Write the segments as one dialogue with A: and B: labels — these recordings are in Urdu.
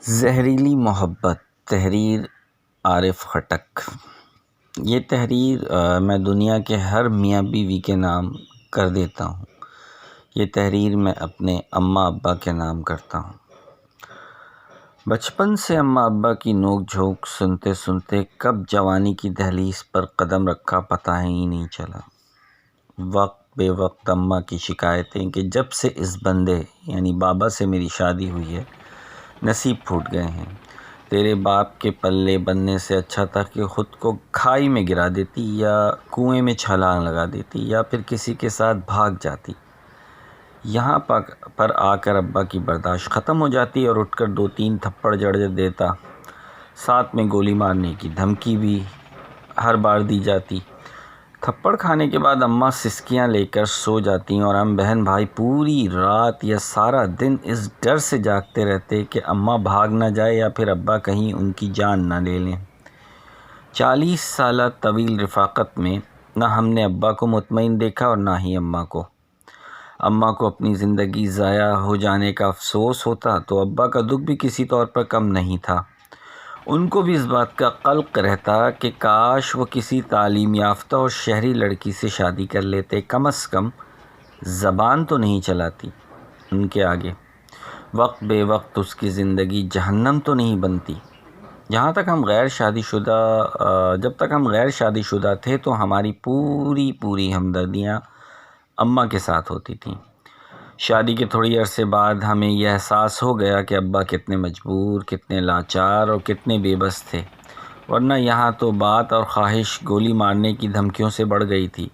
A: زہریلی محبت، تحریر عارف خٹک۔ یہ تحریر میں دنیا کے ہر میاں بیوی کے نام کر دیتا ہوں۔ یہ تحریر میں اپنے اماں ابا کے نام کرتا ہوں۔ بچپن سے اماں ابا کی نوک جھونک سنتے سنتے کب جوانی کی دہلیز پر قدم رکھا پتہ ہی نہیں چلا۔ وقت بے وقت اماں کی شکایتیں کہ جب سے اس بندے یعنی بابا سے میری شادی ہوئی ہے نصیب پھوٹ گئے ہیں۔ تیرے باپ کے پلے بننے سے اچھا تھا کہ خود کو کھائی میں گرا دیتی یا کنویں میں چھلانگ لگا دیتی یا پھر کسی کے ساتھ بھاگ جاتی۔ یہاں پر آ کر ابا کی برداشت ختم ہو جاتی اور اٹھ کر 2-3 تھپڑ جڑ دیتا، ساتھ میں گولی مارنے کی دھمکی بھی ہر بار دی جاتی۔ تھپڑ کھانے کے بعد اماں سسکیاں لے کر سو جاتی اور ہم بہن بھائی پوری رات یا سارا دن اس ڈر سے جاگتے رہتے کہ اماں بھاگ نہ جائے یا پھر ابا کہیں ان کی جان نہ لے لیں۔ 40 سالہ طویل رفاقت میں نہ ہم نے ابا کو مطمئن دیکھا اور نہ ہی اماں کو۔ اماں کو اپنی زندگی ضائع ہو جانے کا افسوس ہوتا تو ابا کا دکھ بھی کسی طور پر کم نہیں تھا۔ ان کو بھی اس بات کا قلق رہتا کہ کاش وہ کسی تعلیم یافتہ اور شہری لڑکی سے شادی کر لیتے، کم از کم زبان تو نہیں چلاتی ان کے آگے، وقت بے وقت اس کی زندگی جہنم تو نہیں بنتی۔ جب تک ہم غیر شادی شدہ تھے تو ہماری پوری ہمدردیاں اماں کے ساتھ ہوتی تھیں۔ شادی کے تھوڑی عرصے بعد ہمیں یہ احساس ہو گیا کہ ابا کتنے مجبور، کتنے لاچار اور کتنے بے بس تھے، ورنہ یہاں تو بات اور خواہش گولی مارنے کی دھمکیوں سے بڑھ گئی تھی۔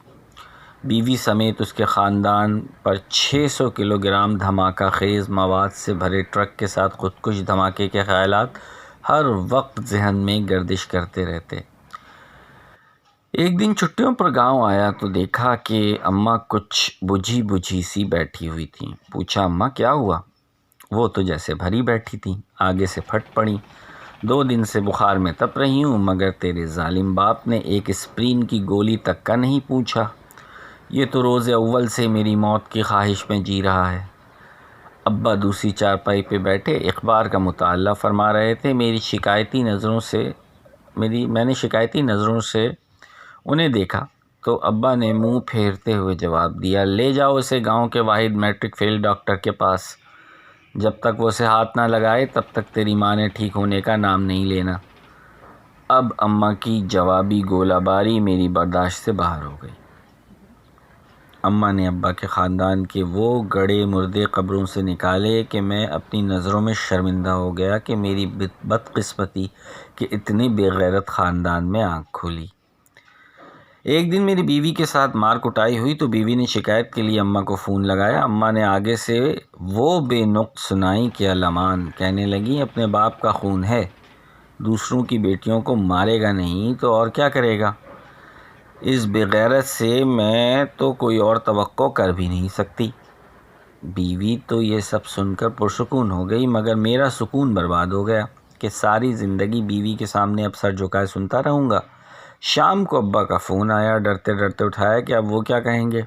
A: بیوی سمیت اس کے خاندان پر 600 کلو گرام دھماکہ خیز مواد سے بھرے ٹرک کے ساتھ خودکش دھماکے کے خیالات ہر وقت ذہن میں گردش کرتے رہتے۔ ایک دن چھٹیوں پر گاؤں آیا تو دیکھا کہ اماں کچھ بجھی سی بیٹھی ہوئی تھیں۔ پوچھا اماں کیا ہوا؟ وہ تو جیسے بھری بیٹھی تھیں، آگے سے پھٹ پڑیں۔ 2 دن سے بخار میں تپ رہی ہوں مگر تیرے ظالم باپ نے ایک اسپرین کی گولی تک کا نہیں پوچھا۔ یہ تو روز اول سے میری موت کی خواہش میں جی رہا ہے۔ ابا دوسری چارپائی پہ بیٹھے اخبار کا مطالعہ فرما رہے تھے۔ میں نے شکایتی نظروں سے انہیں دیکھا تو ابا نے منہ پھیرتے ہوئے جواب دیا، لے جاؤ اسے گاؤں کے واحد میٹرک فیل ڈاکٹر کے پاس۔ جب تک وہ اسے ہاتھ نہ لگائے تب تک تیری ماں نے ٹھیک ہونے کا نام نہیں لینا۔ اب اماں کی جوابی گولہ باری میری برداشت سے باہر ہو گئی۔ اماں نے ابا کے خاندان کے وہ گڑے مردے قبروں سے نکالے کہ میں اپنی نظروں میں شرمندہ ہو گیا کہ میری بدقسمتی کہ اتنے بے غیرت خاندان میں آنکھ کھولی۔ ایک دن میری بیوی کے ساتھ مار کٹائی ہوئی تو بیوی نے شکایت کے لیے اماں کو فون لگایا۔ اماں نے آگے سے وہ بے نقط سنائی کہ الامان، کہنے لگی اپنے باپ کا خون ہے، دوسروں کی بیٹیوں کو مارے گا نہیں تو اور کیا کرے گا؟ اس بے غیرت سے میں تو کوئی اور توقع کر بھی نہیں سکتی۔ بیوی تو یہ سب سن کر پرسکون ہو گئی مگر میرا سکون برباد ہو گیا کہ ساری زندگی بیوی کے سامنے اب سر جھکائے سنتا رہوں گا۔ شام کو ابا کا فون آیا، ڈرتے ڈرتے اٹھایا کہ اب وہ کیا کہیں گے۔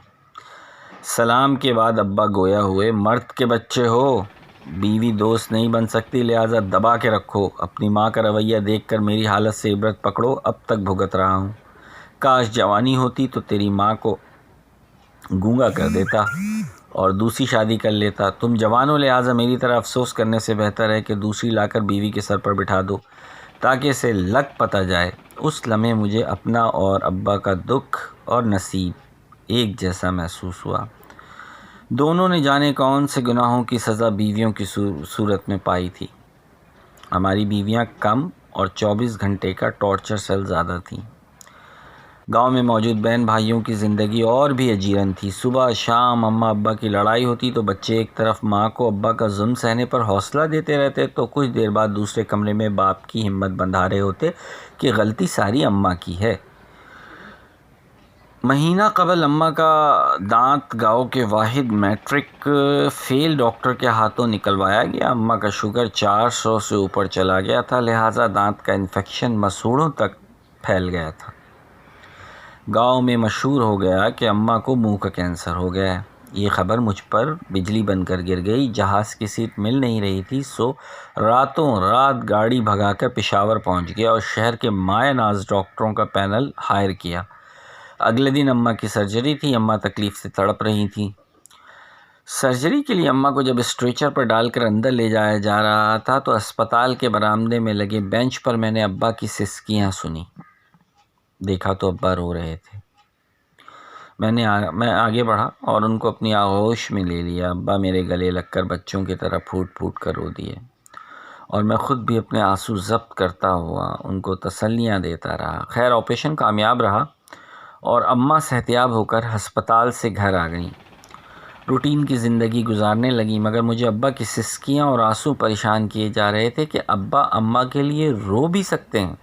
A: سلام کے بعد ابا گویا ہوئے، مرد کے بچے ہو، بیوی دوست نہیں بن سکتی لہٰذا دبا کے رکھو۔ اپنی ماں کا رویہ دیکھ کر میری حالت سے عبرت پکڑو، اب تک بھگت رہا ہوں۔ کاش جوانی ہوتی تو تیری ماں کو گونگا کر دیتا اور دوسری شادی کر لیتا۔ تم جوان ہو لہٰذا میری طرح افسوس کرنے سے بہتر ہے کہ دوسری لا کر بیوی کے سر پر بٹھا دو تاکہ اسے لگ پتہ جائے۔ اس لمحے مجھے اپنا اور ابا کا دکھ اور نصیب ایک جیسا محسوس ہوا۔ دونوں نے جانے کون سے گناہوں کی سزا بیویوں کی صورت میں پائی تھی۔ ہماری بیویاں کم اور 24 گھنٹے کا ٹارچر سیل زیادہ تھیں۔ گاؤں میں موجود بہن بھائیوں کی زندگی اور بھی اجیرن تھی۔ صبح شام اماں ابا کی لڑائی ہوتی تو بچے ایک طرف ماں کو ابا کا ظلم سہنے پر حوصلہ دیتے رہتے تو کچھ دیر بعد دوسرے کمرے میں باپ کی ہمت بندھا رہے ہوتے کہ غلطی ساری اماں کی ہے۔ مہینہ قبل اماں کا دانت گاؤں کے واحد میٹرک فیل ڈاکٹر کے ہاتھوں نکلوایا گیا۔ اماں کا شوگر 400 سے اوپر چلا گیا تھا لہٰذا دانت کا انفیکشن مسوڑھوں تک پھیل گیا تھا۔ گاؤں میں مشہور ہو گیا کہ اماں کو منہ کا کینسر ہو گیا ہے۔ یہ خبر مجھ پر بجلی بن کر گر گئی۔ جہاز کی سیٹ مل نہیں رہی تھی، سو راتوں رات گاڑی بھگا کر پشاور پہنچ گیا اور شہر کے مایہ ناز ڈاکٹروں کا پینل ہائر کیا۔ اگلے دن اماں کی سرجری تھی۔ اماں تکلیف سے تڑپ رہی تھیں۔ سرجری کے لیے اماں کو جب اسٹریچر پر ڈال کر اندر لے جایا جا رہا تھا تو اسپتال کے برآمدے میں لگے بینچ پر میں نے ابا کی سسکیاں سنی۔ دیکھا تو ابا رو رہے تھے۔ میں آگے بڑھا اور ان کو اپنی آغوش میں لے لیا۔ ابا میرے گلے لگ کر بچوں کی طرح پھوٹ پھوٹ کر رو دیے اور میں خود بھی اپنے آنسو ضبط کرتا ہوا ان کو تسلیاں دیتا رہا۔ خیر آپریشن کامیاب رہا اور اماں صحتیاب ہو کر ہسپتال سے گھر آ گئیں۔ روٹین کی زندگی گزارنے لگیں، مگر مجھے ابا کی سسکیاں اور آنسو پریشان کیے جا رہے تھے کہ ابا اماں کے لیے رو بھی سکتے ہیں۔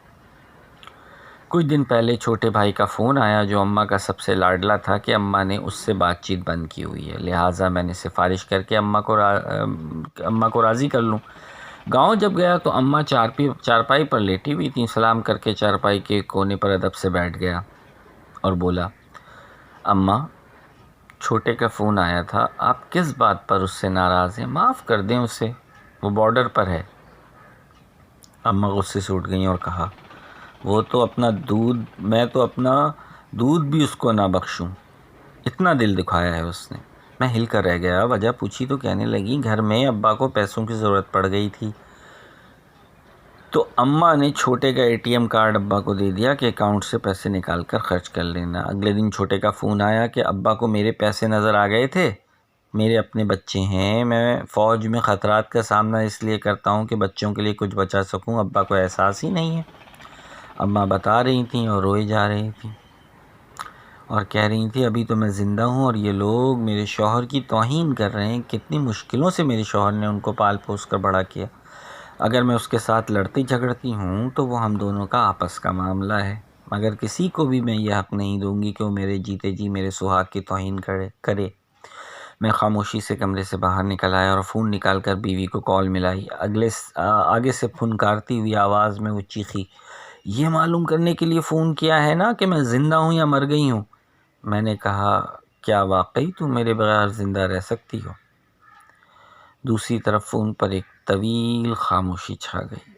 A: کچھ دن پہلے چھوٹے بھائی کا فون آیا جو اماں کا سب سے لاڈلا تھا کہ اماں نے اس سے بات چیت بند کی ہوئی ہے، لہٰذا میں نے سفارش کر کے اماں کو راضی کر لوں۔ گاؤں جب گیا تو اماں چارپائی پر لیٹی ہوئی تھیں۔ سلام کر کے چارپائی کے کونے پر ادب سے بیٹھ گیا اور بولا، اماں چھوٹے کا فون آیا تھا، آپ کس بات پر اس سے ناراض ہیں؟ معاف کر دیں اسے، وہ بارڈر پر ہے۔ اماں غصے سے اٹھ گئیں اور کہا، میں تو اپنا دودھ بھی اس کو نہ بخشوں، اتنا دل دکھایا ہے اس نے۔ میں ہل کر رہ گیا۔ وجہ پوچھی تو کہنے لگی، گھر میں ابا کو پیسوں کی ضرورت پڑ گئی تھی تو اماں نے چھوٹے کا ATM کارڈ ابا کو دے دیا کہ اکاؤنٹ سے پیسے نکال کر خرچ کر لینا۔ اگلے دن چھوٹے کا فون آیا کہ ابا کو میرے پیسے نظر آ گئے تھے، میرے اپنے بچے ہیں، میں فوج میں خطرات کا سامنا اس لیے کرتا ہوں کہ بچوں کے لیے کچھ بچا سکوں، ابا کو احساس ہی نہیں ہے۔ اماں بتا رہی تھیں اور روئے جا رہی تھیں اور کہہ رہی تھیں، ابھی تو میں زندہ ہوں اور یہ لوگ میرے شوہر کی توہین کر رہے ہیں۔ کتنی مشکلوں سے میرے شوہر نے ان کو پال پوس کر بڑا کیا۔ اگر میں اس کے ساتھ لڑتی جھگڑتی ہوں تو وہ ہم دونوں کا آپس کا معاملہ ہے، مگر کسی کو بھی میں یہ حق نہیں دوں گی کہ وہ میرے جیتے جی میرے سہاگ کی توہین کرے۔ میں خاموشی سے کمرے سے باہر نکل آیا اور فون نکال کر بیوی کو کال ملائی۔ آگے سے پھنکارتی ہوئی آواز میں وہ چیخی، یہ معلوم کرنے کے لیے فون کیا ہے نا کہ میں زندہ ہوں یا مر گئی ہوں؟ میں نے کہا، کیا واقعی تم میرے بغیر زندہ رہ سکتی ہو؟ دوسری طرف فون پر ایک طویل خاموشی چھا گئی۔